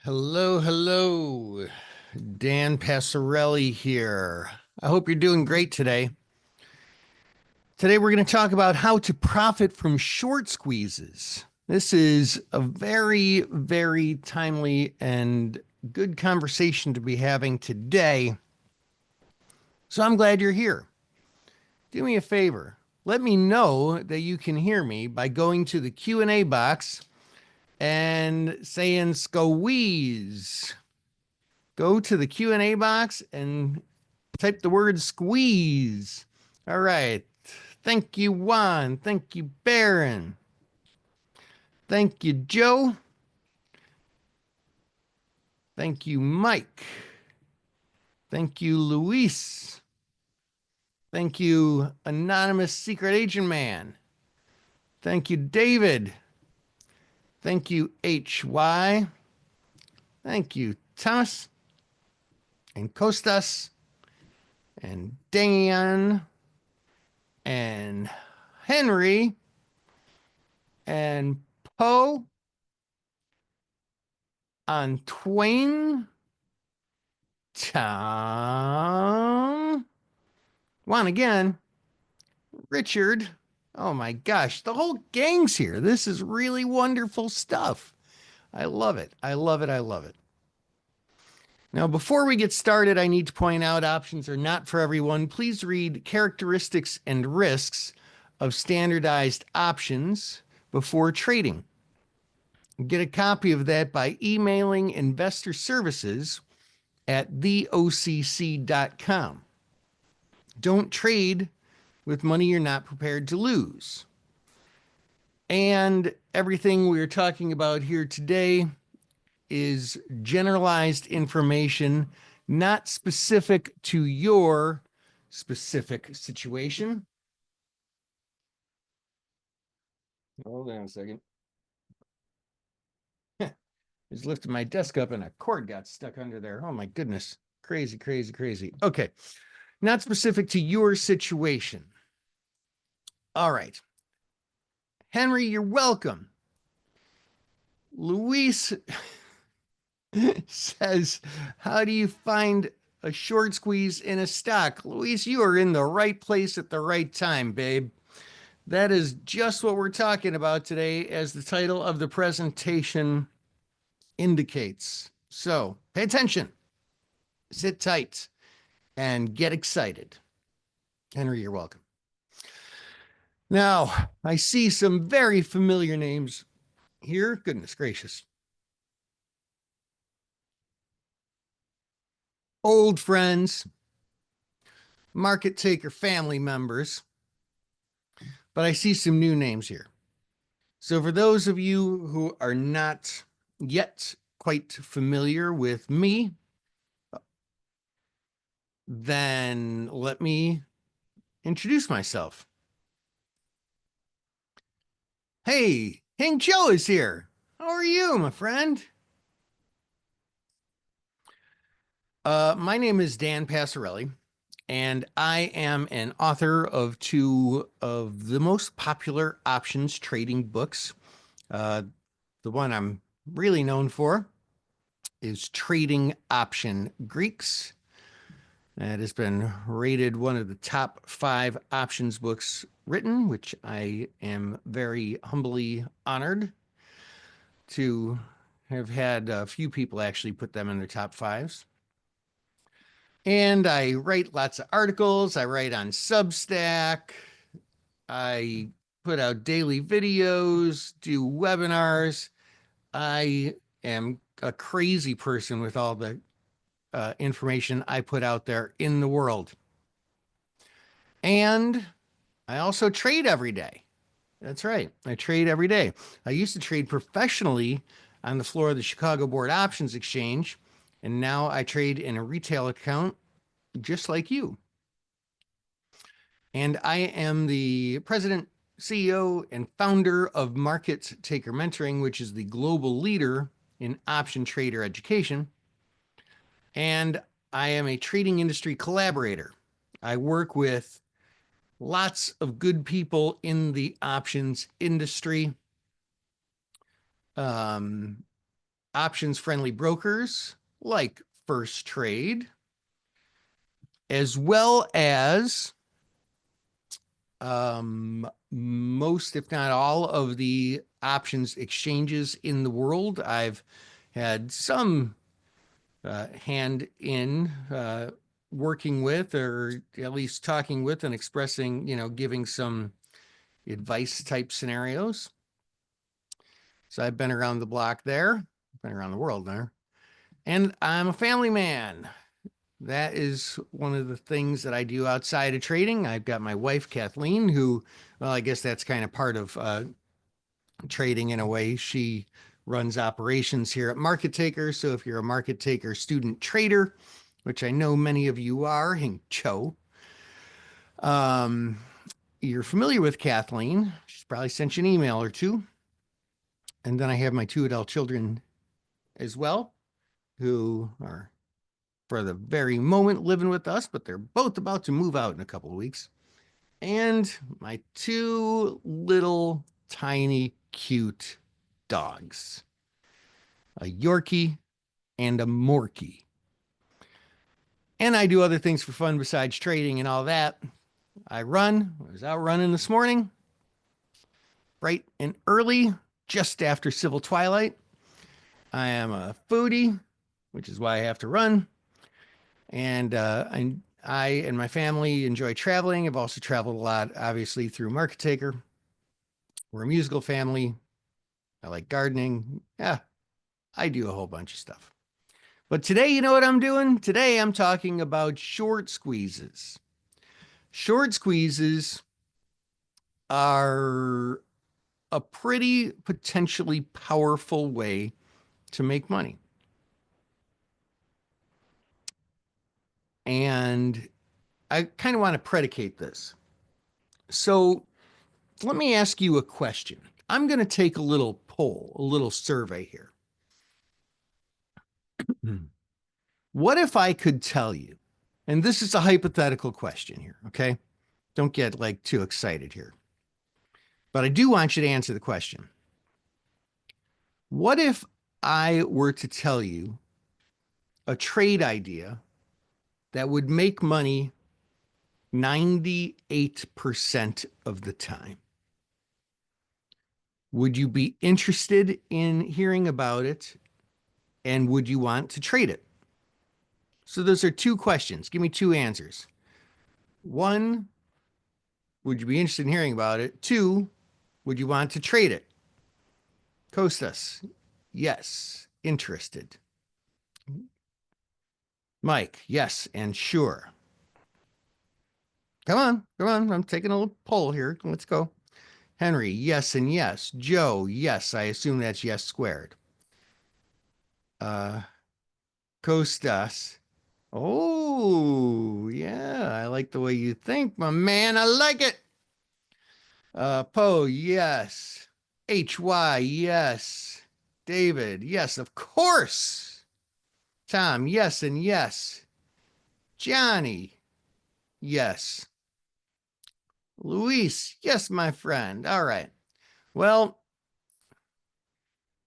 Hello, hello. Dan Passarelli here. I hope you're doing great today. Today, we're going to talk about how to profit from short squeezes. This is a very, very timely and good conversation to be having today. So I'm glad you're here. Do me a favor. Let me know that you can hear me by going to the Q&A box and saying squeeze. Go to the Q&A box and type the word squeeze. All right. Thank you, Juan. Thank you, Baron. Thank you, Joe. Thank you, Mike. Thank you, Luis. Thank you, Anonymous Secret Agent Man. Thank you, David. Thank you, HY. Thank you, Thomas and Kostas and Dan and Henry and Poe on Twain, Tom, Juan again, Richard. Oh my gosh, the whole gang's here. This is really wonderful stuff. I love it. I love it. I love it. Now, before we get started, I need to point out options are not for everyone. Please read characteristics and risks of standardized options before trading. Get a copy of that by emailing investor services at theocc.com. Don't trade with money you're not prepared to lose. And everything we're talking about here today is generalized information, not specific to your specific situation. Hold on a second. Just lifted my desk up and a cord got stuck under there. Oh my goodness. Crazy, crazy, crazy. Okay. Not specific to your situation. All right. Henry, you're welcome. Luis says, how do you find a short squeeze in a stock? Luis, you are in the right place at the right time, babe. That is just what we're talking about today, as the title of the presentation indicates. So pay attention, sit tight, and get excited. Henry, you're welcome. Now, I see some very familiar names here. Goodness gracious. Old friends, market taker family members, but I see some new names here. So for those of you who are not yet quite familiar with me, then let me introduce myself. Hey, Hank Joe is here. How are you, my friend? My name is Dan Passarelli, and I am an author of two of the most popular options trading books. The one I'm really known for is Trading Option Greeks. It has been rated one of the top 5 options books written, which I am very humbly honored to have had a few people actually put them in their top 5s. And I write lots of articles. I write on Substack. I put out daily videos, do webinars. I am a crazy person with all the information I put out there in the world. And I also trade every day. That's right. I trade every day. I used to trade professionally on the floor of the Chicago Board Options Exchange, and now I trade in a retail account just like you. And I am the president, CEO, and founder of Market Taker Mentoring, which is the global leader in option trader education. And I am a trading industry collaborator. I work with lots of good people in the options industry. options-friendly brokers like Firstrade, as well as most, if not all, of the options exchanges in the world. I've had some hand in working with, or at least talking with and expressing, giving some advice type scenarios. So I've been around the block there, been around the world there. And I'm a family man. That is one of the things that I do outside of trading. I've got my wife, Kathleen, who, well, I guess that's kind of part of trading in a way. She runs operations here at Market Taker. So if you're a Market Taker student trader, which I know many of you are, Hing Cho, you're familiar with Kathleen. She's probably sent you an email or two. And then I have my two adult children as well, who are for the very moment living with us, but they're both about to move out in a couple of weeks. And my two little tiny cute dogs, a Yorkie and a Morkie. And I do other things for fun besides trading and all that. I run. I was out running this morning, bright and early, just after civil twilight. I am a foodie, which is why I have to run. And I and my family enjoy traveling. I've also traveled a lot, obviously, through Market Taker. We're a musical family. I like gardening. Yeah, I do a whole bunch of stuff. But today, you know what I'm doing? Today, I'm talking about short squeezes. Short squeezes are a pretty potentially powerful way to make money. And I kind of want to predicate this. So let me ask you a question. I'm going to take a little poll, a little survey here. What if I could tell you, and this is a hypothetical question here, okay? Don't get like too excited here. But I do want you to answer the question. What if I were to tell you a trade idea that would make money 98% of the time? Would you be interested in hearing about it? And would you want to trade it? So those are two questions. Give me two answers. One, would you be interested in hearing about it? Two, would you want to trade it? Costas, yes, interested. Mike, yes, and sure. Come on, come on. I'm taking a little poll here. Let's go. Henry, yes and yes. Joe, yes. I assume that's yes squared. Costas. Oh, yeah. I like the way you think, my man. I like it. Poe, yes. HY, yes. David, yes, of course. Tom, yes and yes. Johnny, yes. Luis, yes, my friend. All right. Well,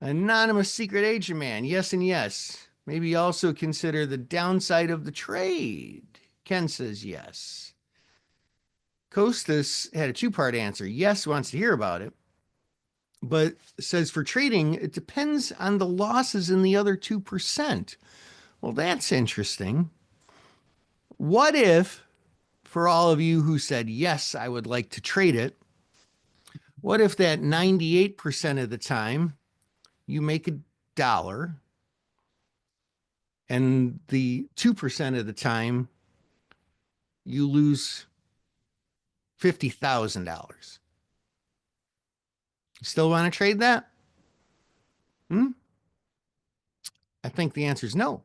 anonymous secret agent man, yes and yes. Maybe also consider the downside of the trade. Ken says yes. Costas had a two-part answer. Yes, wants to hear about it, but says for trading, it depends on the losses in the other 2%. Well, that's interesting. What if, for all of you who said, yes, I would like to trade it, what if that 98% of the time you make $1 and the 2% of the time you lose $50,000? Still want to trade that? I think the answer is no.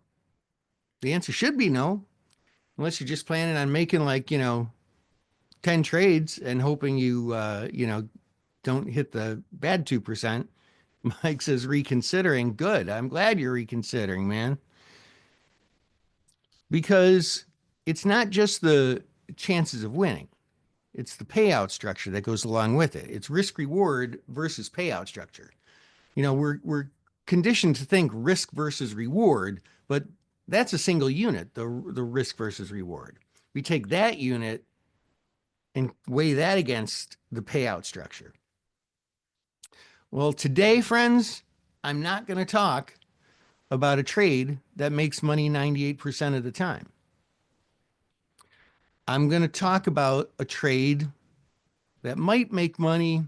The answer should be no, unless you're just planning on making 10 trades and hoping you don't hit the bad 2%. Mike says reconsidering. Good. I'm glad you're reconsidering, man. Because it's not just the chances of winning. It's the payout structure that goes along with it. It's risk reward versus payout structure. We're conditioned to think risk versus reward, but that's a single unit, the risk versus reward. We take that unit and weigh that against the payout structure. Well, today, friends, I'm not going to talk about a trade that makes money 98% of the time. I'm going to talk about a trade that might make money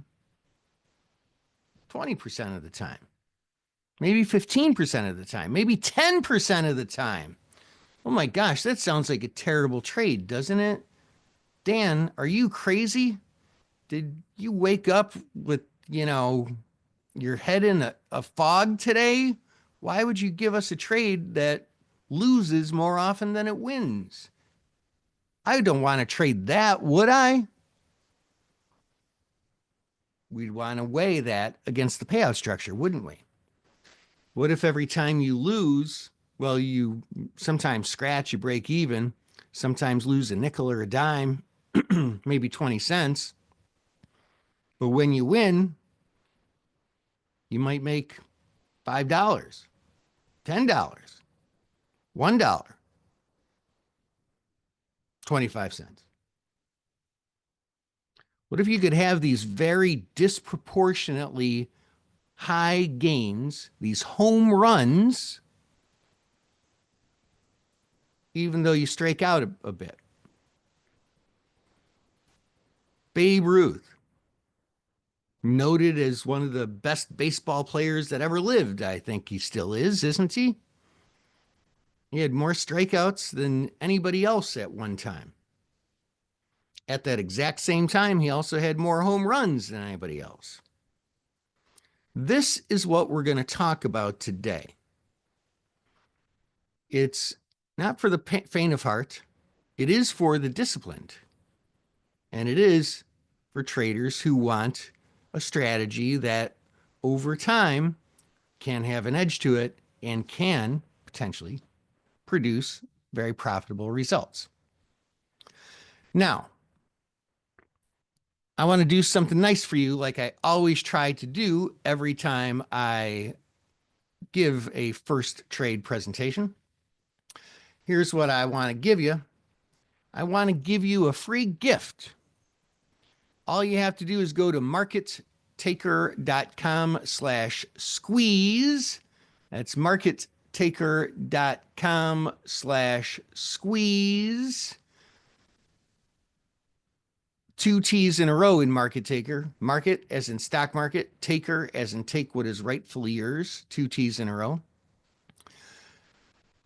20% of the time, maybe 15% of the time, maybe 10% of the time. Oh my gosh, that sounds like a terrible trade, doesn't it? Dan, are you crazy? Did you wake up with, your head in a fog today? Why would you give us a trade that loses more often than it wins? I don't want to trade that, would I? We'd want to weigh that against the payout structure, wouldn't we? What if every time you lose, well, you sometimes scratch, you break even, sometimes lose a nickel or a dime, maybe 20 cents. But when you win, you might make $5, $10, $1, 25 cents. What if you could have these very disproportionately high gains, these home runs, even though you strike out a bit? Babe Ruth, noted as one of the best baseball players that ever lived. I think he still is, isn't he? He had more strikeouts than anybody else at one time. At that exact same time, he also had more home runs than anybody else. This is what we're going to talk about today. It's not for the faint of heart. It is for the disciplined. And it is for traders who want a strategy that over time can have an edge to it and can potentially produce very profitable results. Now, I want to do something nice for you, like I always try to do every time I give a Firstrade presentation. Here's what I want to give you. I want to give you a free gift. All you have to do is go to markettaker.com/squeeze. That's markettaker.com/squeeze. 2 T's in a row in Market Taker. Market as in stock market, taker as in take what is rightfully yours. 2 T's in a row.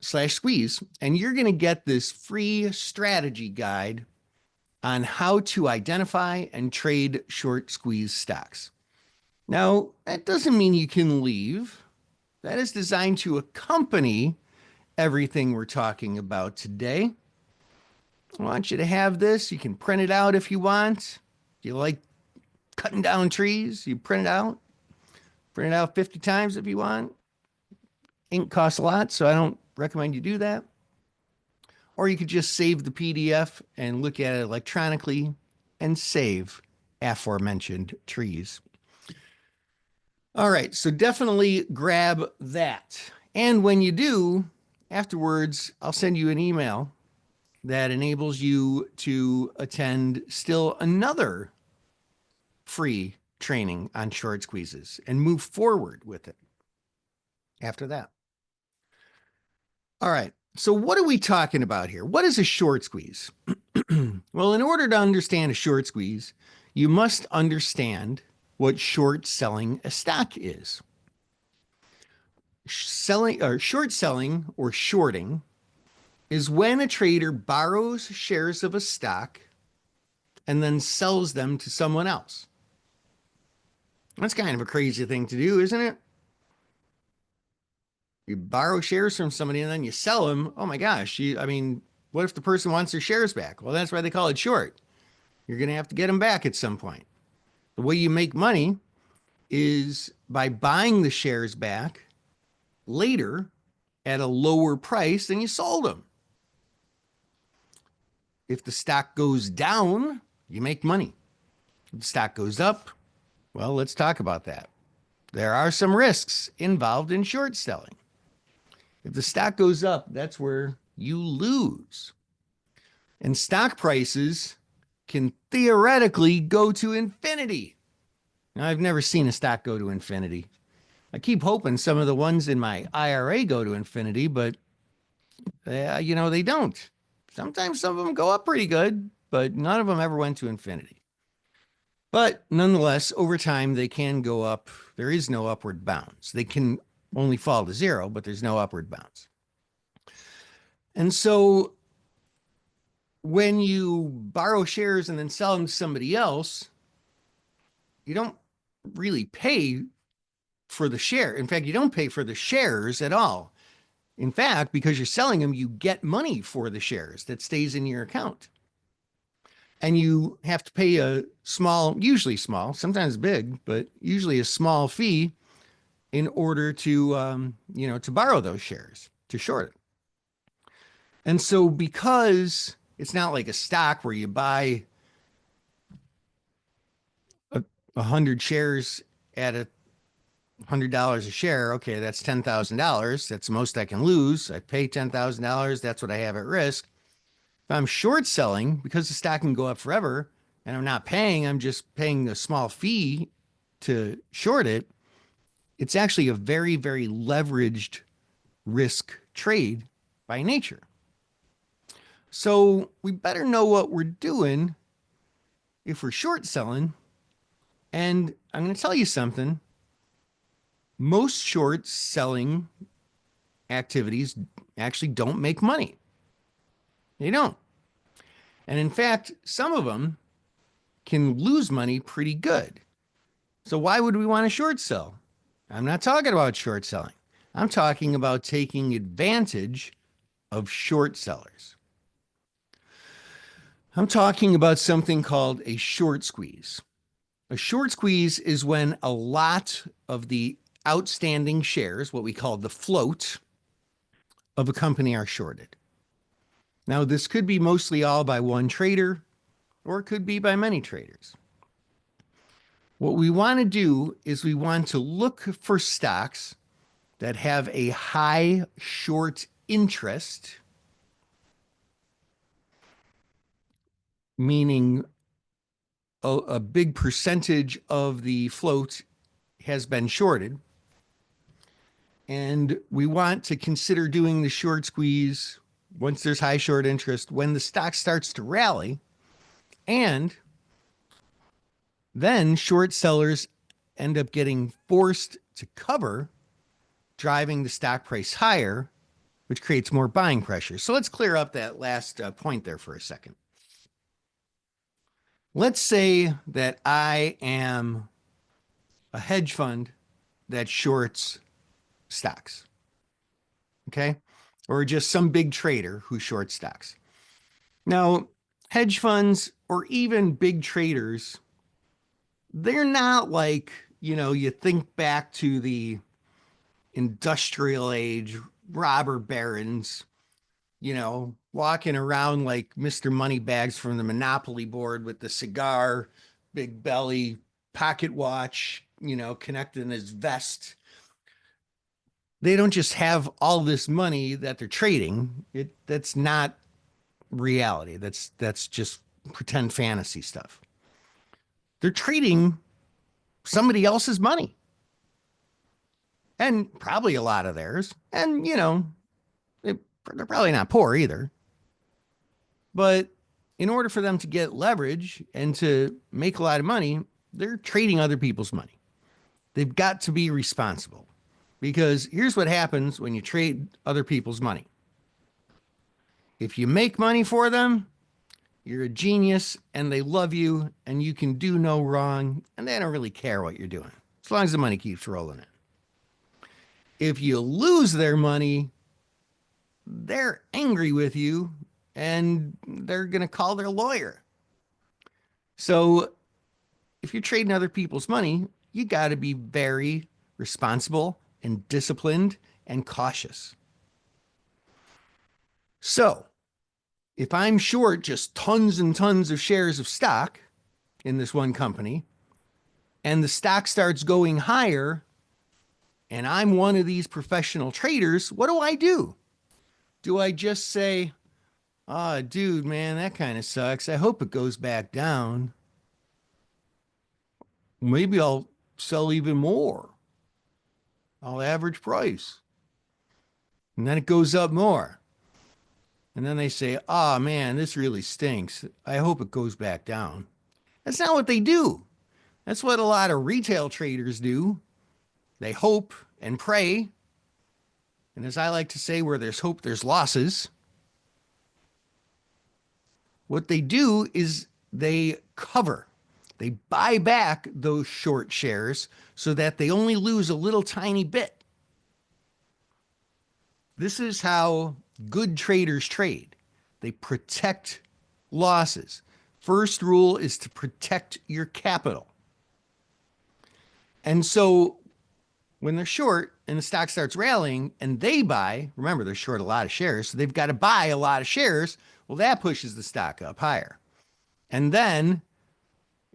/squeeze. And you're going to get this free strategy guide on how to identify and trade short squeeze stocks. Now, that doesn't mean you can leave. That is designed to accompany everything we're talking about today. I want you to have this. You can print it out if you want. You like cutting down trees, you print it out. Print it out 50 times if you want. Ink costs a lot, so I don't recommend you do that. Or you could just save the PDF and look at it electronically and save aforementioned trees. All right, so definitely grab that. And when you do, afterwards, I'll send you an email that enables you to attend still another free training on short squeezes and move forward with it after that. All right, so what are we talking about here? What is a short squeeze? Well, in order to understand a short squeeze, you must understand what short selling a stock is. Short selling or shorting is when a trader borrows shares of a stock and then sells them to someone else. That's kind of a crazy thing to do, isn't it? You borrow shares from somebody and then you sell them. Oh my gosh. What if the person wants their shares back? Well, that's why they call it short. You're going to have to get them back at some point. The way you make money is by buying the shares back later at a lower price than you sold them. If the stock goes down, you make money. If the stock goes up, well, let's talk about that. there are some risks involved in short selling. If the stock goes up, that's where you lose. And stock prices can theoretically go to infinity. Now, I've never seen a stock go to infinity. I keep hoping some of the ones in my IRA go to infinity, but they don't. Sometimes some of them go up pretty good, but none of them ever went to infinity. But nonetheless, over time, they can go up. There is no upward bounds. They can only fall to zero, but there's no upward bounds. And so when you borrow shares and then sell them to somebody else, you don't really pay for the share. In fact, you don't pay for the shares at all. In fact, because you're selling them, you get money for the shares that stays in your account. And you have to pay a small, usually small, sometimes big, but usually a small fee in order to, to borrow those shares, to short it. And so because it's not like a stock where you buy 100 shares at $100 a share. Okay, that's $10,000. That's the most I can lose. I pay $10,000. That's what I have at risk. If I'm short selling, because the stock can go up forever and I'm not paying, I'm just paying a small fee to short it. It's actually a very, very leveraged risk trade by nature. So we better know what we're doing if we're short selling. And I'm going to tell you something. Most short selling activities actually don't make money. They don't. And in fact, some of them can lose money pretty good. So why would we want to short sell? I'm not talking about short selling. I'm talking about taking advantage of short sellers. I'm talking about something called a short squeeze. A short squeeze is when a lot of the outstanding shares, what we call the float of a company, are shorted. Now, this could be mostly all by one trader, or it could be by many traders. What we want to do is we want to look for stocks that have a high short interest, meaning a big percentage of the float has been shorted. And we want to consider doing the short squeeze once there's high short interest, when the stock starts to rally, and then short sellers end up getting forced to cover, driving the stock price higher, which creates more buying pressure. So let's clear up that last point there for a second. Let's say that I am a hedge fund that shorts stocks, okay? Or just some big trader who shorts stocks. Now, hedge funds or even big traders, they're not like, you think back to the industrial age, robber barons, walking around like Mr. Moneybags from the Monopoly board with the cigar, big belly, pocket watch, connected in his vest. They don't just have all this money that they're trading. That's not reality. That's just pretend fantasy stuff. They're trading somebody else's money, and probably a lot of theirs. And they're probably not poor either. But in order for them to get leverage and to make a lot of money, they're trading other people's money. They've got to be responsible, because here's what happens when you trade other people's money. If you make money for them, you're a genius and they love you and you can do no wrong and they don't really care what you're doing, as long as the money keeps rolling in. If you lose their money, they're angry with you and they're going to call their lawyer. So if you're trading other people's money, you got to be very responsible and disciplined and cautious. So if I'm short just tons and tons of shares of stock in this one company, and the stock starts going higher, and I'm one of these professional traders, what do I do? Do I just say, ah, dude, man, that kind of sucks. I hope it goes back down. Maybe I'll sell even more. I'll average price. And then it goes up more. And then they say, ah, man, this really stinks. I hope it goes back down. That's not what they do. That's what a lot of retail traders do. They hope and pray. And as I like to say, where there's hope, there's losses. What they do is they cover, they buy back those short shares so that they only lose a little tiny bit. This is how good traders trade. They protect losses. First rule is to protect your capital. And so when they're short and the stock starts rallying and they buy, remember they're short a lot of shares, so they've got to buy a lot of shares. Well, that pushes the stock up higher. And then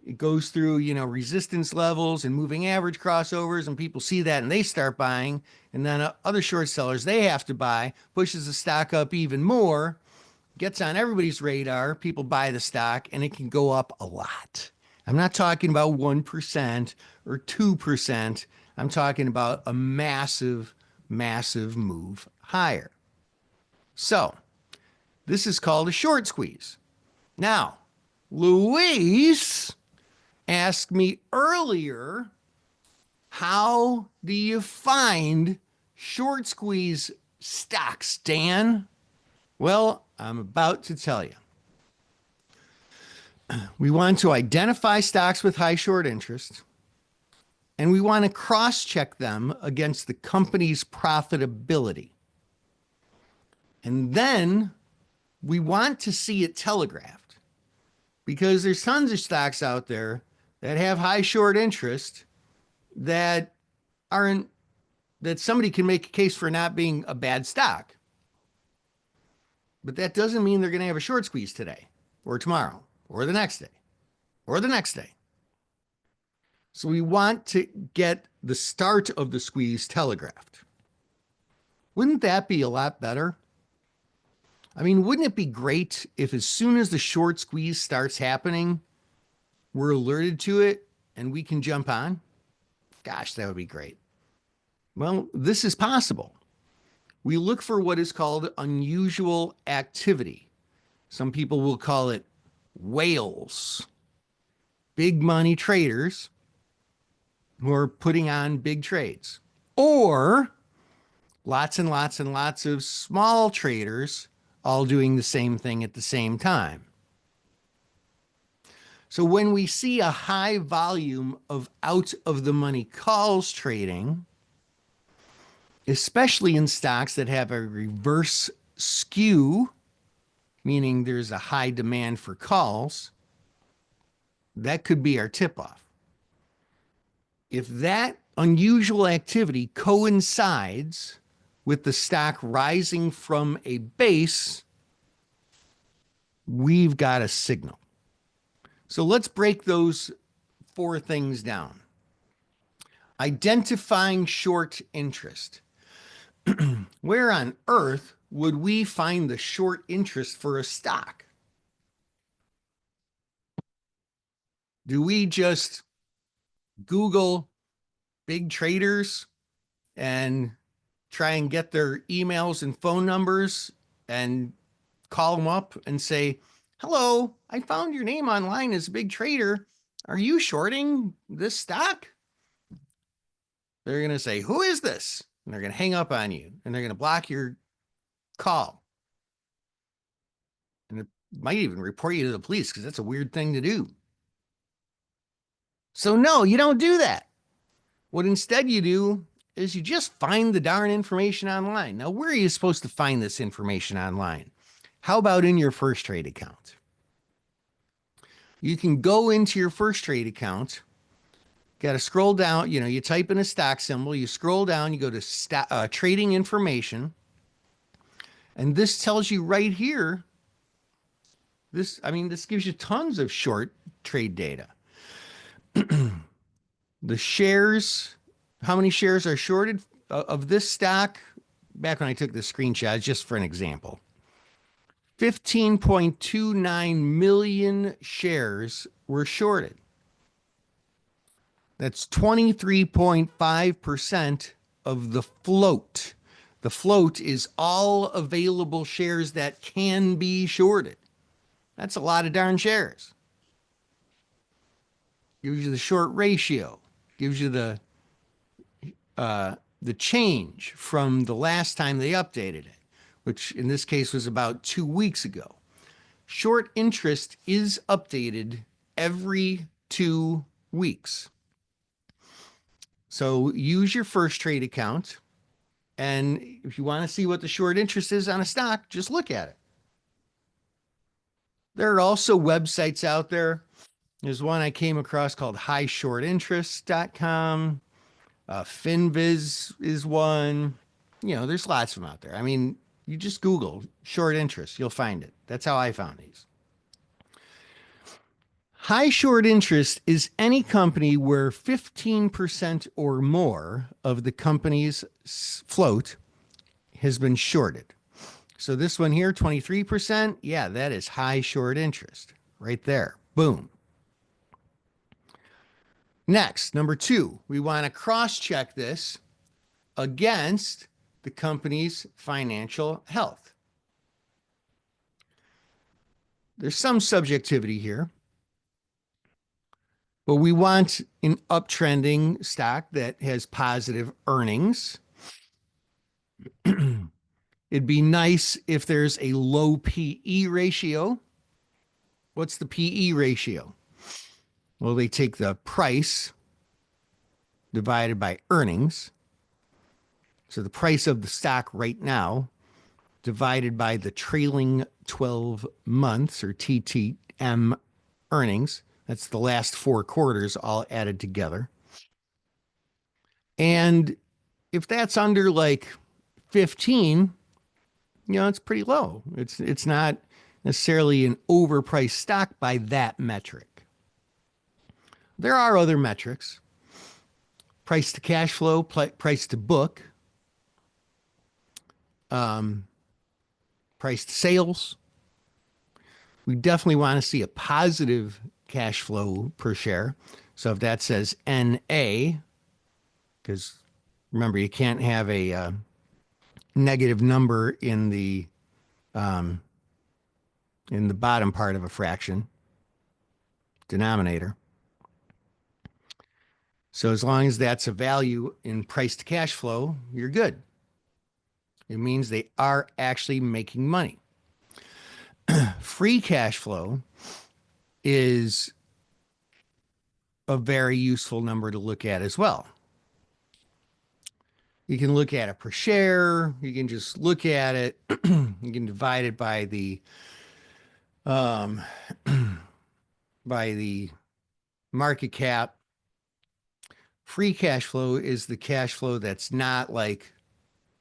it goes through, resistance levels and moving average crossovers, and people see that and they start buying. And then other short sellers, they have to buy, pushes the stock up even more, gets on everybody's radar. People buy the stock and it can go up a lot. I'm not talking about 1% or 2%. I'm talking about a massive, massive move higher. So this is called a short squeeze. Now, Luis asked me earlier, how do you find short squeeze stocks, Dan? Well, I'm about to tell you. We want to identify stocks with high short interest, and we want to cross-check them against the company's profitability. And then we want to see it telegraphed, because there's tons of stocks out there that have high short interest that aren't, that somebody can make a case for not being a bad stock. But that doesn't mean they're going to have a short squeeze today or tomorrow or the next day or the next day. So we want to get the start of the squeeze telegraphed. Wouldn't that be a lot better? I mean, wouldn't it be great if as soon as the short squeeze starts happening, we're alerted to it and we can jump on? Gosh, that would be great. Well, this is possible. We look for what is called unusual activity. Some people will call it whales, big money traders who are putting on big trades, or lots and lots and lots of small traders all doing the same thing at the same time. So when we see a high volume of out of the money calls trading, especially in stocks that have a reverse skew, meaning there's a high demand for calls, that could be our tip-off. If that unusual activity coincides with the stock rising from a base, we've got a signal. So let's break those 4 things down. Identifying short interest. Where on earth would we find the short interest for a stock? Do we just Google big traders and try and get their emails and phone numbers and call them up and say, hello, I found your name online as a big trader. Are you shorting this stock? They're going to say, who is this? And they're going to hang up on you and they're going to block your call. And it might even report you to the police because that's a weird thing to do. So no, you don't do that. What instead you do is you just find the darn information online. Now, where are you supposed to find this information online? How about in your Firstrade account? You can go into your Firstrade account, got to scroll down, you type in a stock symbol, you scroll down, you go to trading information, and this tells you right here, this gives you tons of short trade data. The shares How many shares are shorted of this stock? Back when I took the screenshot, just for an example, 15.29 million shares were shorted. That's 23.5% of the float. The float is all available shares that can be shorted. That's a lot of darn shares. Gives you the short ratio, gives you the change from the last time they updated it, which in this case was about 2 weeks ago. Short interest is updated every 2 weeks. So use your Firstrade account. And if you want to see what the short interest is on a stock, just look at it. There are also websites out there. There's one I came across called highshortinterest.com. Finviz is one. You know, there's lots of them out there. I mean, you just Google short interest, you'll find it. That's how I found these. High short interest is any company where 15% or more of the company's float has been shorted. So this one here, 23%, yeah, that is high short interest right there. Boom. Next, number 2, we want to cross-check this against the company's financial health. There's some subjectivity here, but we want an uptrending stock that has positive earnings. It'd be nice if there's a low PE ratio. What's the PE ratio? Well, they take the price divided by earnings. So the price of the stock right now divided by the trailing 12 months or TTM earnings. That's the last 4 quarters all added together. And if that's under like 15, you know, it's pretty low. It's not necessarily an overpriced stock by that metric. There are other metrics. Price to cash flow, price to book, price to sales. We definitely want to see a positive cash flow per share. So if that says NA, because remember, you can't have a negative number in the bottom part of a fraction, denominator. So as long as that's a value in price to cash flow, you're good. It means they are actually making money. Free cash flow is a very useful number to look at as well. You can look at it per share. You can just look at it. You can divide it by the market cap. Free cash flow is the cash flow that's not like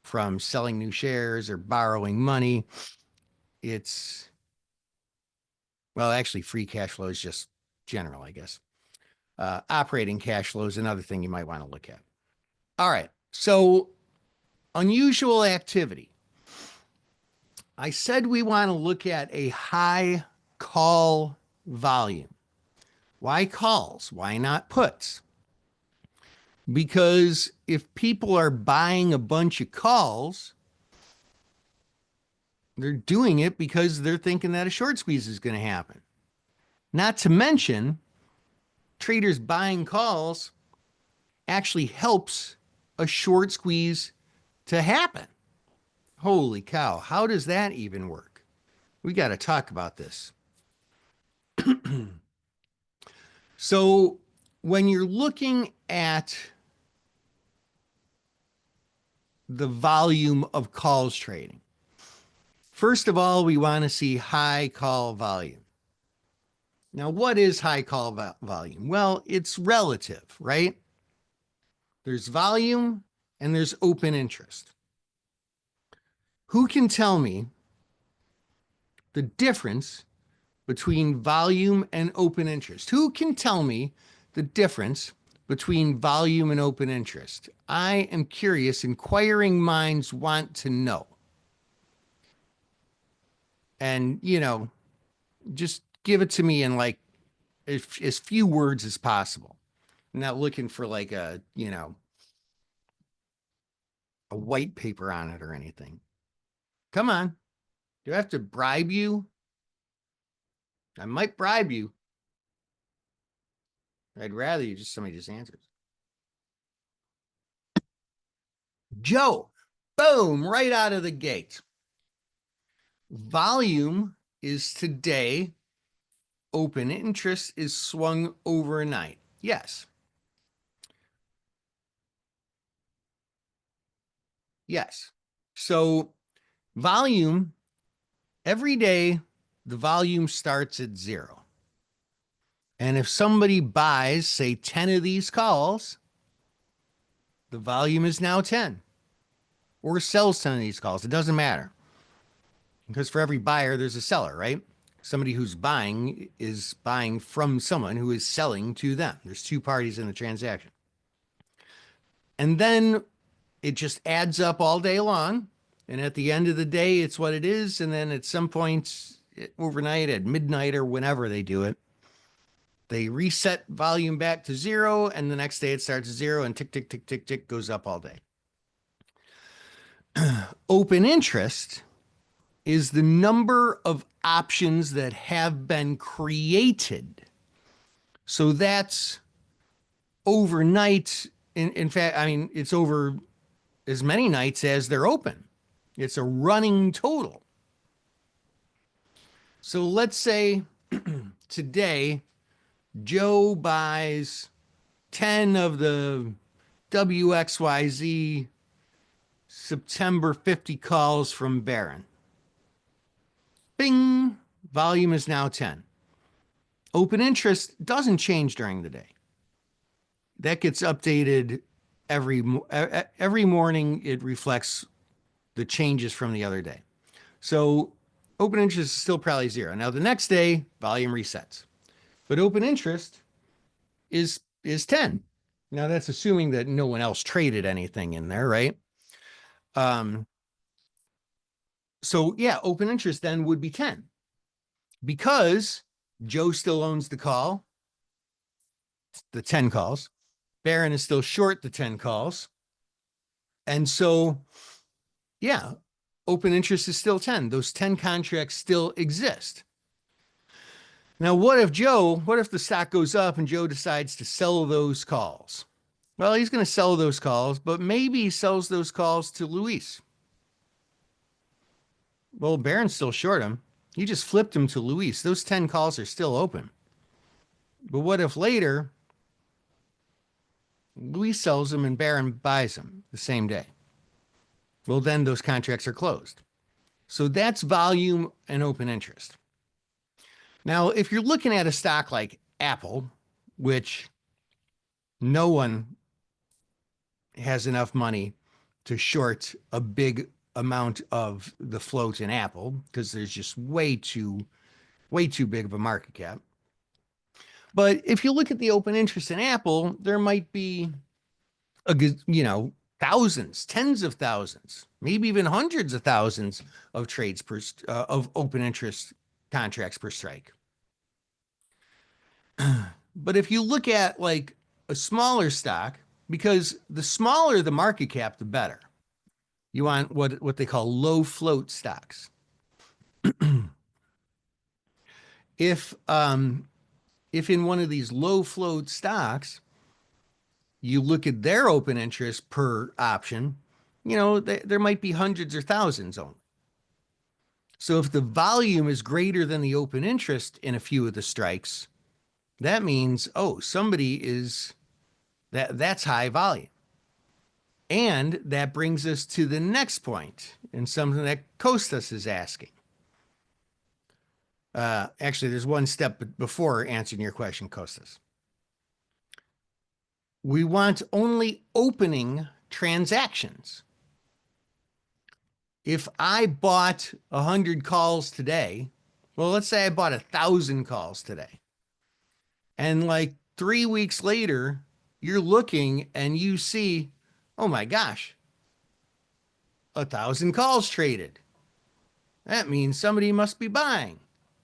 from selling new shares or borrowing money. It's, well, actually, free cash flow is just general, I guess. Operating cash flow is another thing you might want to look at. All right. So unusual activity. I said we want to look at a high call volume. Why calls? Why not puts? Because if people are buying a bunch of calls, they're doing it because they're thinking that a short squeeze is going to happen. Not to mention, traders buying calls actually helps a short squeeze to happen. Holy cow, how does that even work? We got to talk about this. So when you're looking at the volume of calls trading, first of all, we want to see high call volume. Now, what is high call volume? Well, it's relative, right? There's volume and there's open interest. Who can tell me the difference between volume and open interest? Who can tell me the difference between volume and open interest? I am curious. Inquiring minds want to know. And, just give it to me in like as few words as possible. I'm not looking for like a white paper on it or anything. Come on. Do I have to bribe you? I might bribe you. I'd rather you somebody just answers. Joe, boom, right out of the gate. Volume is today. Open interest is swung overnight. Yes. Yes. So volume, every day, the volume starts at 0. And if somebody buys, say, 10 of these calls, the volume is now 10. Or sells 10 of these calls. It doesn't matter. Because for every buyer, there's a seller, right? Somebody who's buying is buying from someone who is selling to them. There's two parties in the transaction. And then it just adds up all day long. And at the end of the day, it's what it is. And then at some point overnight, at midnight or whenever they do it, they reset volume back to 0. And the next day it starts at 0 and tick, tick, tick, tick, tick goes up all day. Open interest is the number of options that have been created. So that's overnight. In fact, I mean, it's over as many nights as they're open. It's a running total. So let's say today, Joe buys 10 of the WXYZ September 50 calls from Barron. Bing, volume is now 10. Open interest doesn't change during the day. That gets updated every morning. It reflects the changes from the other day. So open interest is still probably 0. Now the next day, volume resets. But open interest is 10. Now that's assuming that no one else traded anything in there, right? So yeah, open interest then would be 10 because Joe still owns the call, the 10 calls. Barron is still short the 10 calls. And so, yeah, open interest is still 10. Those 10 contracts still exist. Now, what if the stock goes up and Joe decides to sell those calls? Well, he's going to sell those calls, but maybe he sells those calls to Luis. Well, Barron's still short him. He just flipped him to Luis. Those 10 calls are still open. But what if later Luis sells them and Barron buys them the same day? Well, then those contracts are closed. So that's volume and open interest. Now, if you're looking at a stock like Apple, which no one has enough money to short a big amount of the float in Apple because there's just way too big of a market cap. But if you look at the open interest in Apple, there might be thousands, tens of thousands, maybe even hundreds of thousands of trades of open interest contracts per strike. But if you look at like a smaller stock, because the smaller the market cap, the better. You want what they call low float stocks. If in one of these low float stocks, you look at their open interest per option, there might be hundreds or thousands only. So if the volume is greater than the open interest in a few of the strikes, that means, that's high volume. And that brings us to the next point and something that Kostas is asking. Actually, there's one step before answering your question, Kostas. We want only opening transactions. If I bought 100 calls today, well, let's say I bought 1,000 calls today. And like 3 weeks later, you're looking and you see, oh my gosh, 1,000 calls traded. That means somebody must be buying.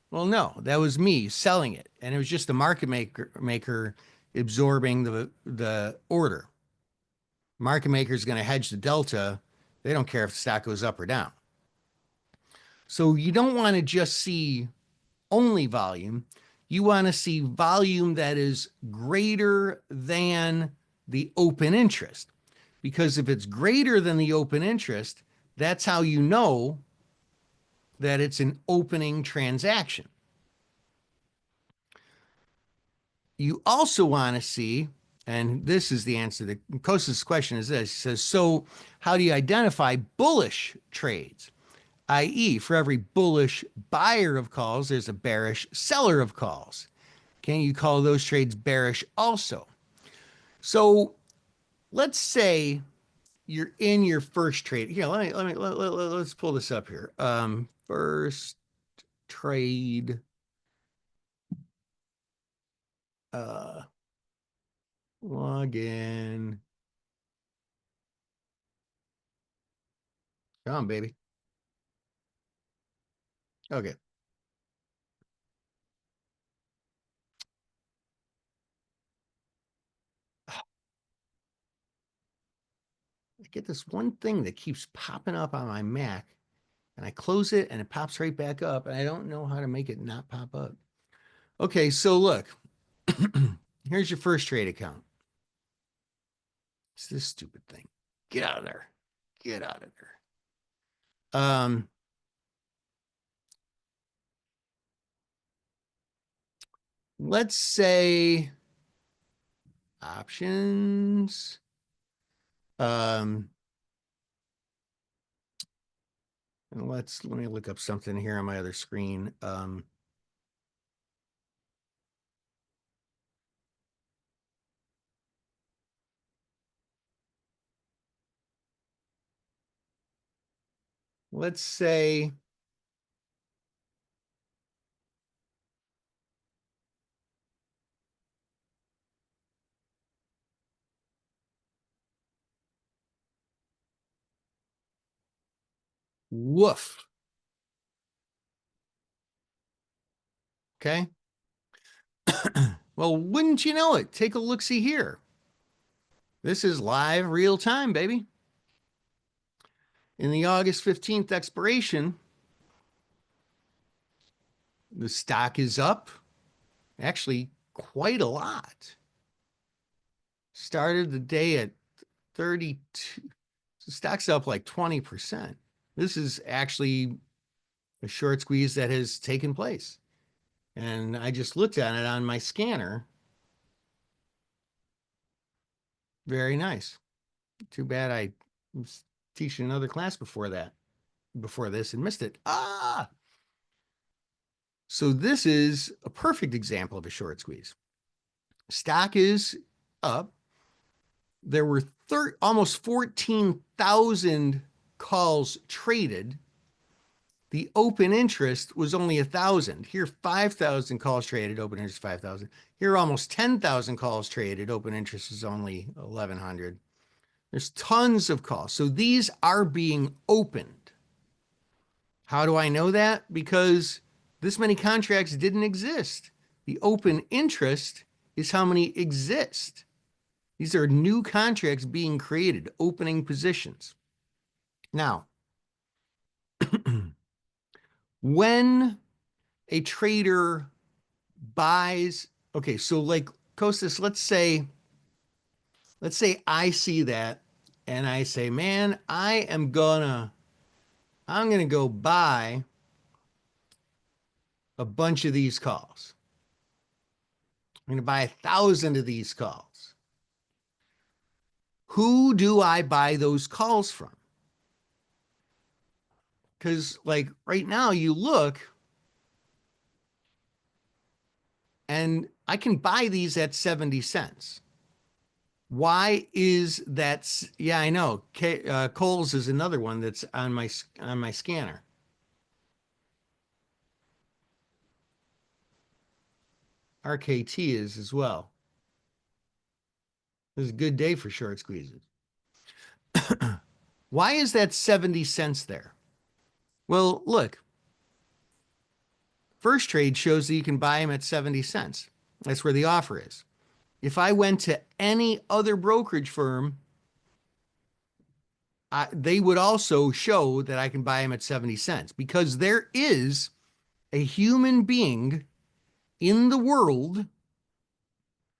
Well, no, that was me selling it, and it was just the market maker absorbing the order. Market maker is going to hedge the delta. They don't care if the stock goes up or down. So you don't want to just see only volume. You want to see volume that is greater than the open interest. Because if it's greater than the open interest, that's how you know that it's an opening transaction. You also want to see, and this is the answer. The closest question is this. It says, so how do you identify bullish trades? I.e., for every bullish buyer of calls, there's a bearish seller of calls. Can you call those trades bearish also? So let's say you're in your first trade. Here, let's pull this up here. First trade, uh, login. Come on, baby. Okay. I get this one thing that keeps popping up on my Mac, and I close it and it pops right back up, and I don't know how to make it not pop up. Okay, so look, here's your first trade account. It's this stupid thing. Get out of there. Get out of there. Let's say options. Um, and let me look up something here on my other screen. Let's say woof. Okay. Well, wouldn't you know it? Take a look see here. This is live real time, baby. In the August 15th expiration, the stock is up actually quite a lot. Started the day at 32. The stock's up like 20%. This is actually a short squeeze that has taken place. And I just looked at it on my scanner. Very nice. Too bad I was teaching another class before this and missed it. Ah! So this is a perfect example of a short squeeze. Stock is up. There were almost 14,000 calls traded. The open interest was only 1,000. Here, 5,000 calls traded, open interest 5,000. Here, almost 10,000 calls traded, open interest is only 1,100. There's tons of calls. So these are being opened. How do I know that? Because this many contracts didn't exist. The open interest is how many exist. These are new contracts being created, opening positions. Now, when a trader buys, okay, so like Kostas, let's say I see that and I say, man, I'm gonna go buy a bunch of these calls. I'm gonna buy 1,000 of these calls. Who do I buy those calls from? Because like right now you look and I can buy these at 70 cents. Why is that? Yeah, I know. Kohl's is another one that's on my scanner. RKT is as well. It was a good day for short squeezes. Why is that 70 cents there? Well, look, Firstrade shows that you can buy them at 70 cents. That's where the offer is. If I went to any other brokerage firm, they would also show that I can buy them at 70 cents because there is a human being in the world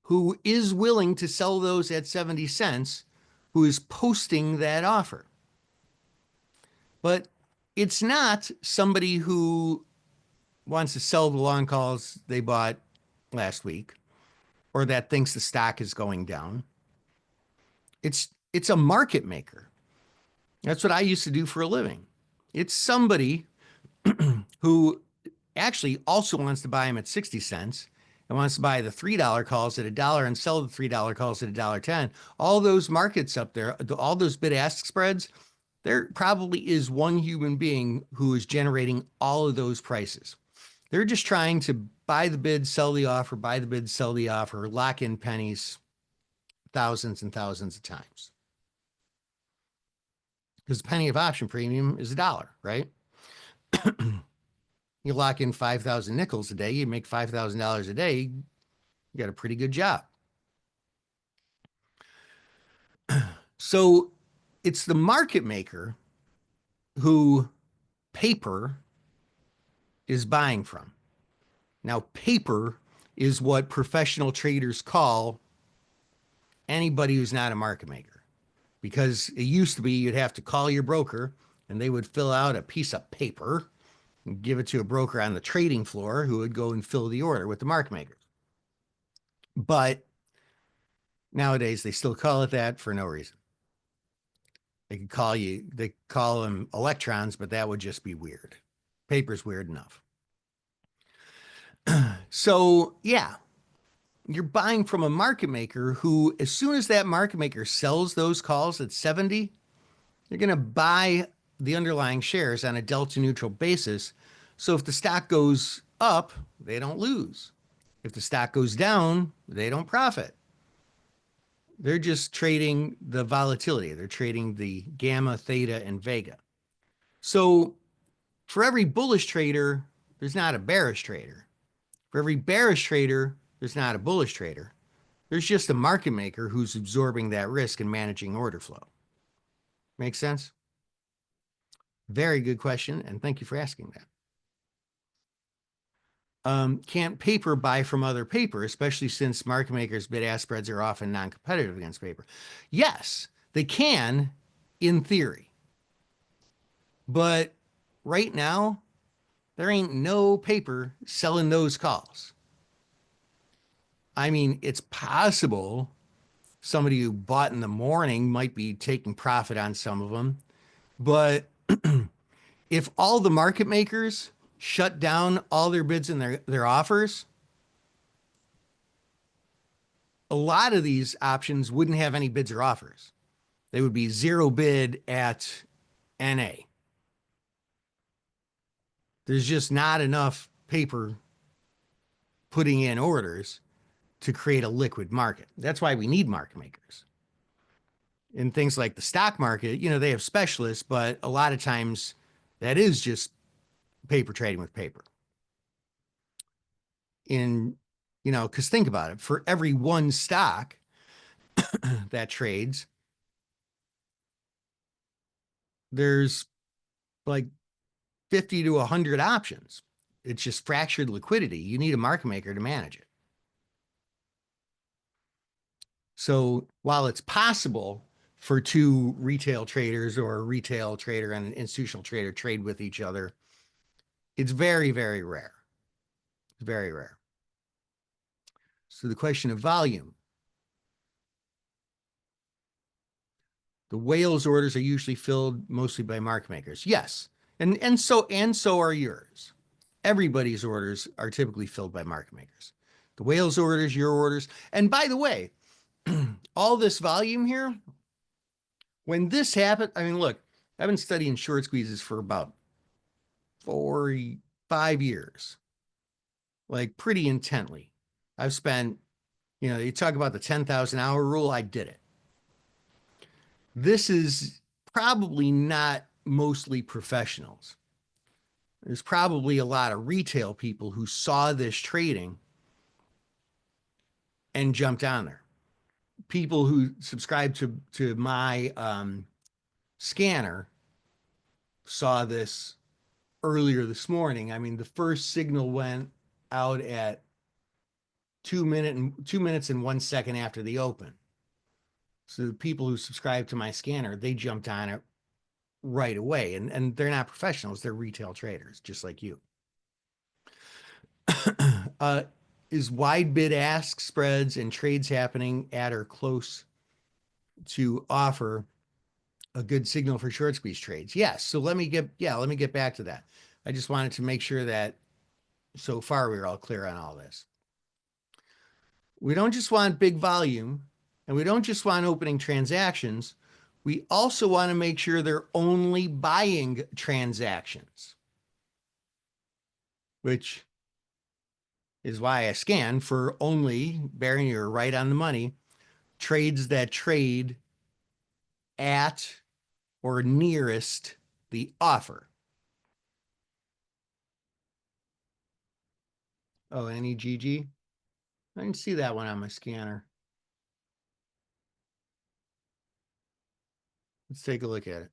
who is willing to sell those at 70 cents, who is posting that offer. But it's not somebody who wants to sell the long calls they bought last week or that thinks the stock is going down. It's a market maker. That's what I used to do for a living. It's somebody who actually also wants to buy them at 60 cents and wants to buy the $3 calls at $1 and sell the $3 calls at $1.10. All those markets up there, all those bid ask spreads, there probably is one human being who is generating all of those prices. They're just trying to buy the bid, sell the offer, buy the bid, sell the offer, lock in pennies thousands and thousands of times. Because the penny of option premium is $1, right? You lock in 5,000 nickels a day, you make $5,000 a day, you got a pretty good job. So it's the market maker who paper is buying from. Now, paper is what professional traders call anybody who's not a market maker, because it used to be you'd have to call your broker and they would fill out a piece of paper and give it to a broker on the trading floor who would go and fill the order with the market makers. But nowadays they still call it that for no reason. They call them electrons, but that would just be weird. Paper's weird enough. So yeah, you're buying from a market maker who, as soon as that market maker sells those calls at 70, they're going to buy the underlying shares on a delta neutral basis. So if the stock goes up, they don't lose. If the stock goes down, they don't profit. They're just trading the volatility. They're trading the gamma, theta, and vega. So for every bullish trader, there's not a bearish trader. For every bearish trader, there's not a bullish trader. There's just a market maker who's absorbing that risk and managing order flow. Make sense? Very good question, and thank you for asking that. Can't paper buy from other paper, especially since market makers' bid-ask spreads are often non-competitive against paper? Yes, they can, in theory. But right now, there ain't no paper selling those calls. I mean, it's possible somebody who bought in the morning might be taking profit on some of them, but if all the market makers shut down all their bids and their offers, a lot of these options wouldn't have any bids or offers. They would be zero bid at NA. There's just not enough paper putting in orders to create a liquid market. That's why we need market makers. In things like the stock market, they have specialists, but a lot of times that is just paper trading with paper. Because think about it, for every one stock that trades, there's like 50 to 100 options. It's just fractured liquidity. You need a market maker to manage it. So while it's possible for two retail traders or a retail trader and an institutional trader trade with each other, it's very, very rare. It's very rare. So the question of volume. The whales orders are usually filled mostly by market makers. Yes. And so are yours. Everybody's orders are typically filled by market makers. The whales orders, your orders. And by the way, all this volume here, when this happened, I mean, look, I've been studying short squeezes for about 5 years, like pretty intently. I've spent You know, you talk about the 10,000 hour rule, I did it. This is probably not mostly professionals. There's probably a lot of retail people who saw this trading and jumped on there. People who subscribe to my scanner saw this earlier this morning. I mean, the first signal went out at 2 minutes and 1 second after the open. So the people who subscribe to my scanner, they jumped on it right away. And they're not professionals, they're retail traders, just like you. uh, is wide bid ask spreads and trades happening at or close to offer a good signal for short squeeze trades? Yes. So let me get back to that. I just wanted to make sure that so far we were all clear on all this. We don't just want big volume and we don't just want opening transactions. We also want to make sure they're only buying transactions, which is why I scan for only, Barry, you're right on the money, trades that trade at or nearest the offer. Oh, NEGG? I didn't see that one on my scanner. Let's take a look at it.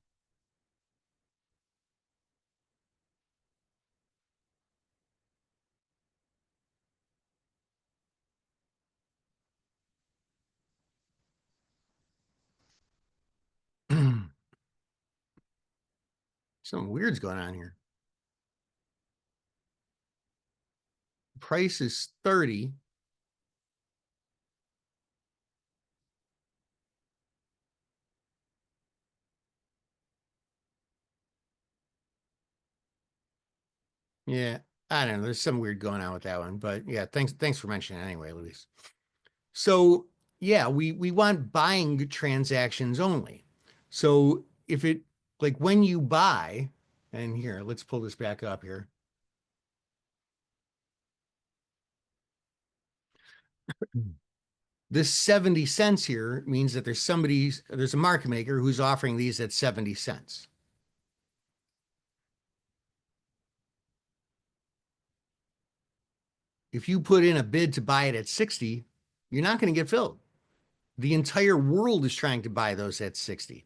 Something weird's going on here. Price is 30. Yeah, I don't know. There's some weird going on with that one, but yeah, thanks for mentioning it anyway, Luis. So yeah, we want buying transactions only. So if it, like when you buy, and here, let's pull this back up here. This 70 cents here means that there's a market maker who's offering these at 70 cents. If you put in a bid to buy it at 60, you're not going to get filled. The entire world is trying to buy those at 60.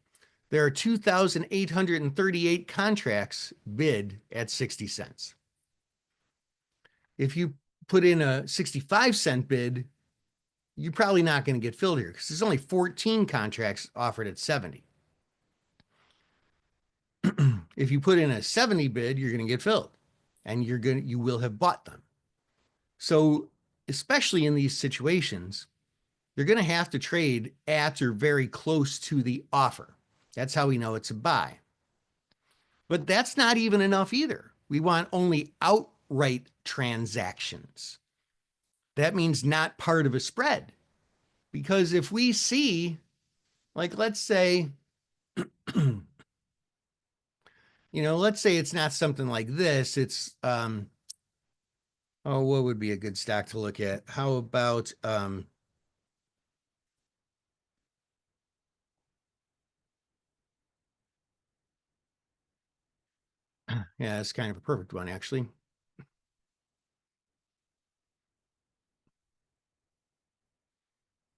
There are 2,838 contracts bid at 60 cents. If you put in a 65-cent bid, you're probably not going to get filled here because there's only 14 contracts offered at 70. If you put in a 70 bid, you're going to get filled and you will have bought them. So, especially in these situations, you're going to have to trade at or very close to the offer. That's how we know it's a buy. But that's not even enough either. We want only outright transactions. That means not part of a spread. Because if we see, like, let's say, let's say it's not something like this. It's, what would be a good stock to look at? How about, yeah, it's kind of a perfect one, actually.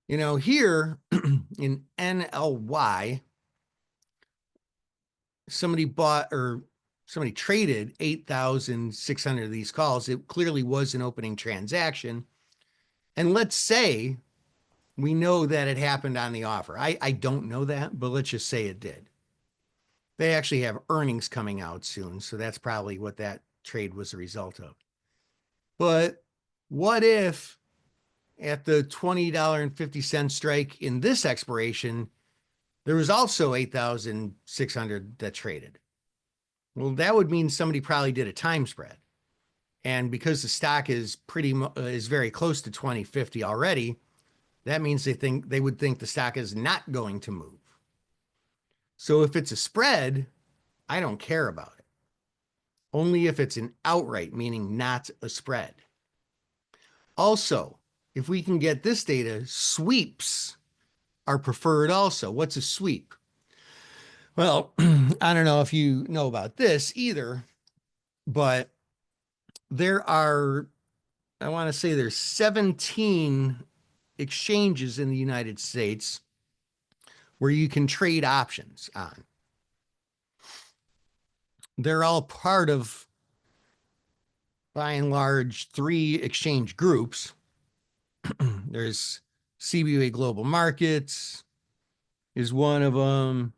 Here in NLY, somebody bought or somebody traded 8,600 of these calls. It clearly was an opening transaction. And let's say we know that it happened on the offer. I don't know that, but let's just say it did. They actually have earnings coming out soon, so that's probably what that trade was a result of. But what if at the $20.50 strike in this expiration, there was also 8,600 that traded? Well, that would mean somebody probably did a time spread. And because the stock is very close to 2050 already, that means they would think the stock is not going to move. So if it's a spread, I don't care about it. Only if it's an outright, meaning not a spread. Also, if we can get this data, sweeps are preferred also. What's a sweep? Well, I don't know if you know about this either, but there are, I want to say there's 17 exchanges in the United States where you can trade options on. They're all part of, by and large, three exchange groups. There's CBOE Global Markets is one of them.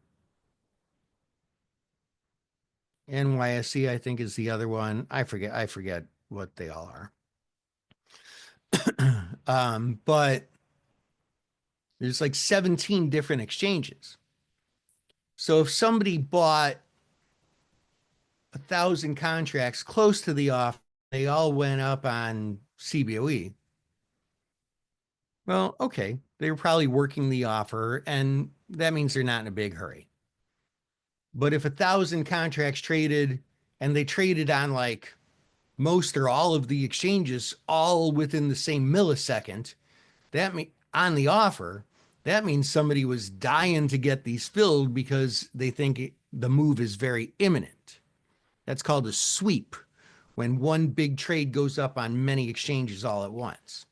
NYSE, I think, is the other one. I forget what they all are. But there's like 17 different exchanges. So if somebody bought 1,000 contracts close to the offer, they all went up on CBOE. Well, okay, they were probably working the offer, and that means they're not in a big hurry. But if 1,000 contracts traded and they traded on like most or all of the exchanges all within the same millisecond, that mean on the offer, that means somebody was dying to get these filled because they think the move is very imminent. That's called a sweep, when one big trade goes up on many exchanges all at once.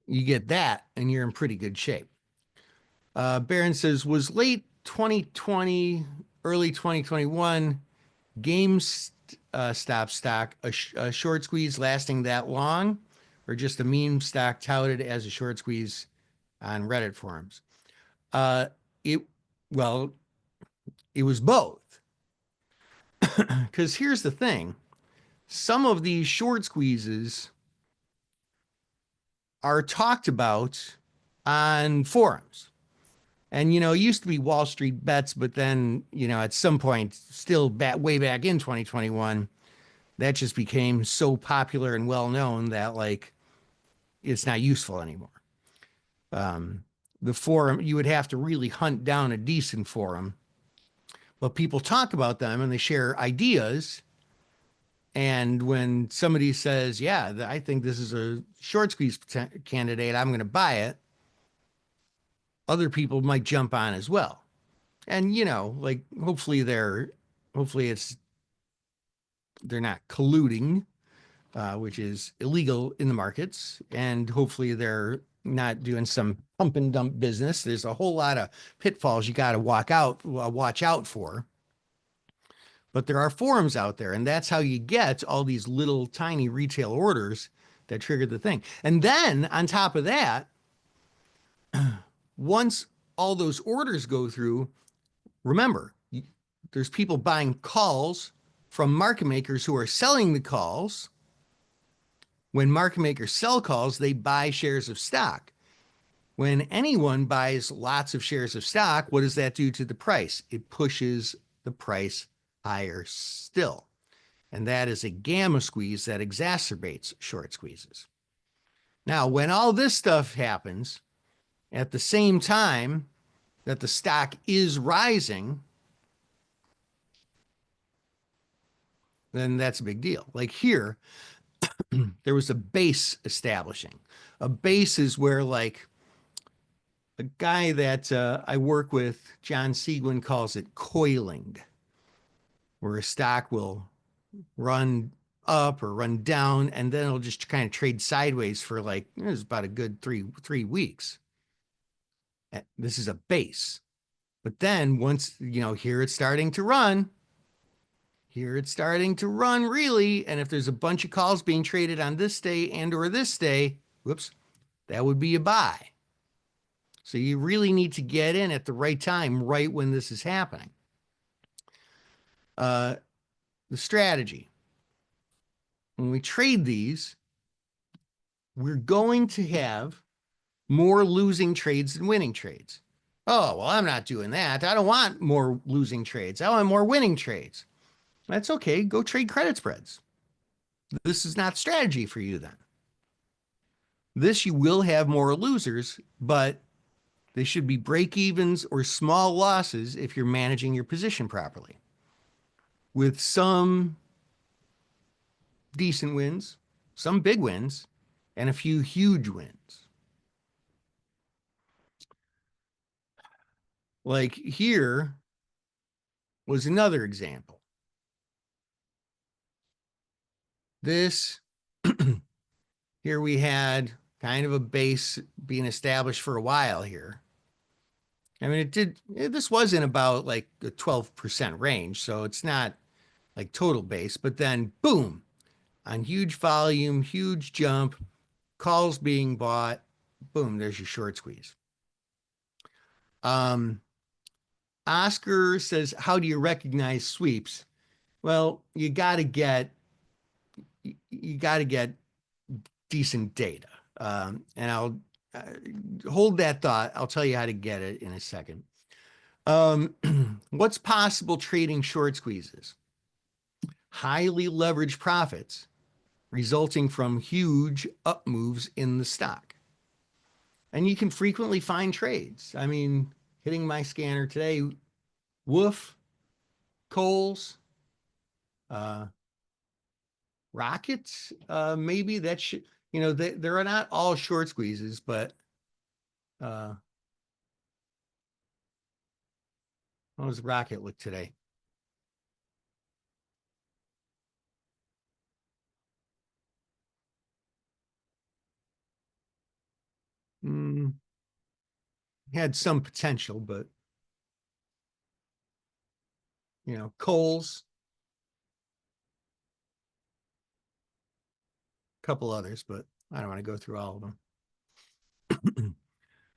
You get that and you're in pretty good shape. Barron says, was late 2020, early 2021 GameStop stock a short squeeze lasting that long, or just a meme stock touted as a short squeeze on Reddit forums? It well, it was both. Because here's the thing: some of these short squeezes are talked about on forums. And, it used to be Wall Street bets, but then, at some point, still way back in 2021, that just became so popular and well known that like it's not useful anymore. The forum, you would have to really hunt down a decent forum, but people talk about them and they share ideas. And when somebody says, yeah, I think this is a short squeeze candidate, I'm going to buy it, other people might jump on as well. And, like hopefully they're not colluding, which is illegal in the markets. And hopefully they're not doing some pump and dump business. There's a whole lot of pitfalls you got to watch out for. But there are forums out there, and that's how you get all these little tiny retail orders that trigger the thing. And then on top of that, once all those orders go through, remember, there's people buying calls from market makers who are selling the calls. When market makers sell calls, they buy shares of stock. When anyone buys lots of shares of stock, what does that do to the price? It pushes the price higher still. And that is a gamma squeeze that exacerbates short squeezes. Now, when all this stuff happens at the same time that the stock is rising, then that's a big deal. Like here, there was a base establishing. A base is where like a guy that I work with, John Seguin, calls it coiling, where a stock will run up or run down, and then it'll just kind of trade sideways for like, it was about a good three weeks. This is a base. But then once, here it's starting to run. Here it's starting to run really. And if there's a bunch of calls being traded on this day and or this day, whoops, that would be a buy. So you really need to get in at the right time, right when this is happening. The strategy. When we trade these, we're going to have more losing trades than winning trades. Oh, well, I'm not doing that. I don't want more losing trades. I want more winning trades. That's okay. Go trade credit spreads. This is not strategy for you then. This, you will have more losers, but they should be break evens or small losses if you're managing your position properly, with some decent wins, some big wins, and a few huge wins. Like here was another example. This here we had kind of a base being established for a while here. I mean, this was in about like the 12% range, so it's not like total base, but then boom, on huge volume, huge jump, calls being bought, boom, there's your short squeeze. Um, Oscar says, how do you recognize sweeps? Well, you got to get decent data. And I'll hold that thought. I'll tell you how to get it in a second. What's possible trading short squeezes? Highly leveraged profits resulting from huge up moves in the stock. And you can frequently find trades. I mean, hitting my scanner today, Woof, Coles, uh, Rockets, maybe that should, they're not all short squeezes, but uh, how does Rocket look today? Mm, had some potential, but Coles, a couple others, but I don't want to go through all of them.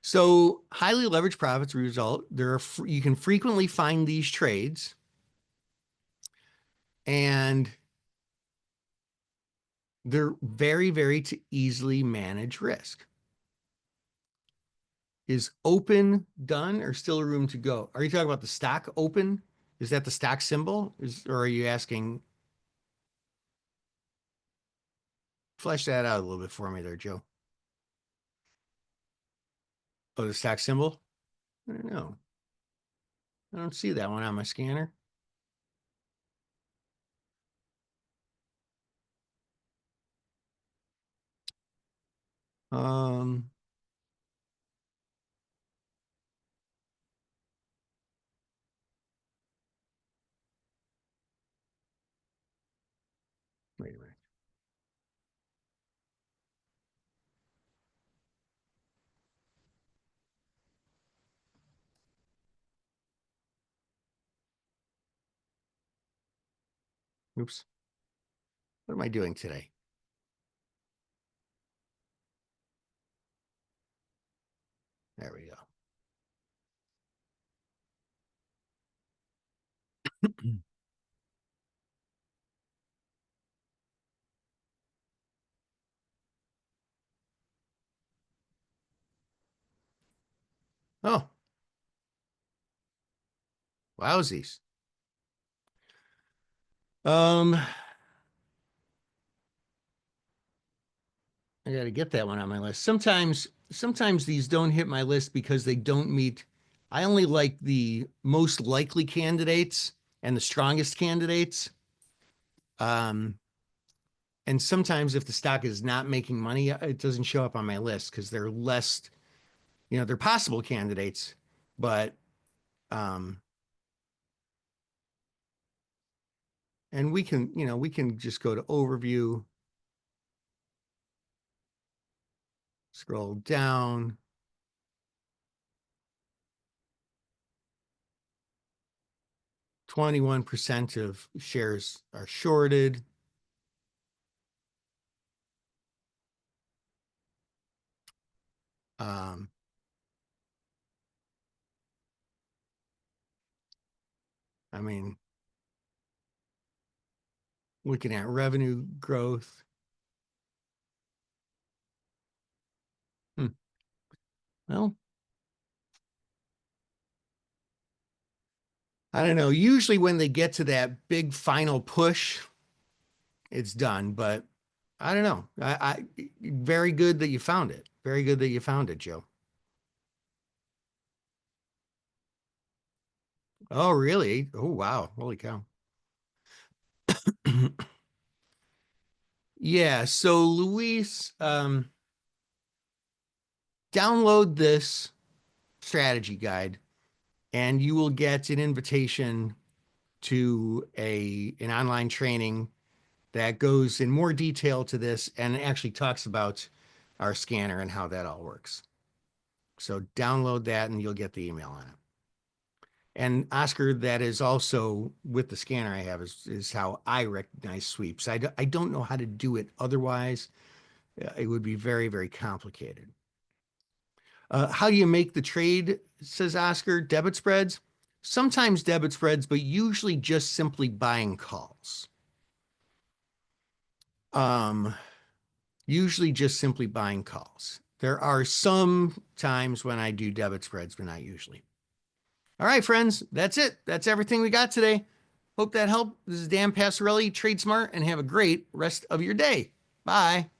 So highly leveraged profits result. You can frequently find these trades, and they're very, very to easily manage risk. Is open done or still room to go? Are you talking about the stock open? Is that the stock symbol? Or are you asking? Flesh that out a little bit for me there, Joe. Oh, the stock symbol? I don't know. I don't see that one on my scanner. Um, Wait a minute. Oops. What am I doing today? There we go. Oh, wowsies. Um, I got to get that one on my list. Sometimes these don't hit my list because they don't meet. I only like the most likely candidates and the strongest candidates. Um, and sometimes if the stock is not making money, it doesn't show up on my list because they're less, they're possible candidates, but um, and we can just go to overview, scroll down. 21% of shares are shorted. Um, I mean, looking at revenue growth. Hmm. Well, I don't know. Usually when they get to that big final push, it's done. But I don't know. Very good that you found it. Very good that you found it, Joe. Oh, really? Oh, wow. Holy cow. Yeah. So Luis, download this strategy guide and you will get an invitation to an online training that goes in more detail to this and actually talks about our scanner and how that all works. So download that and you'll get the email on it. And Oscar, that is also with the scanner I have is how I recognize sweeps. I don't know how to do it otherwise. It would be very, very complicated. How do you make the trade, says Oscar? Debit spreads? Sometimes debit spreads, but usually just simply buying calls. Um, Usually just simply buying calls. There are some times when I do debit spreads, but not usually. All right, friends, that's it. That's everything we got today. Hope that helped. This is Dan Passarelli, Trade Smart, and have a great rest of your day. Bye.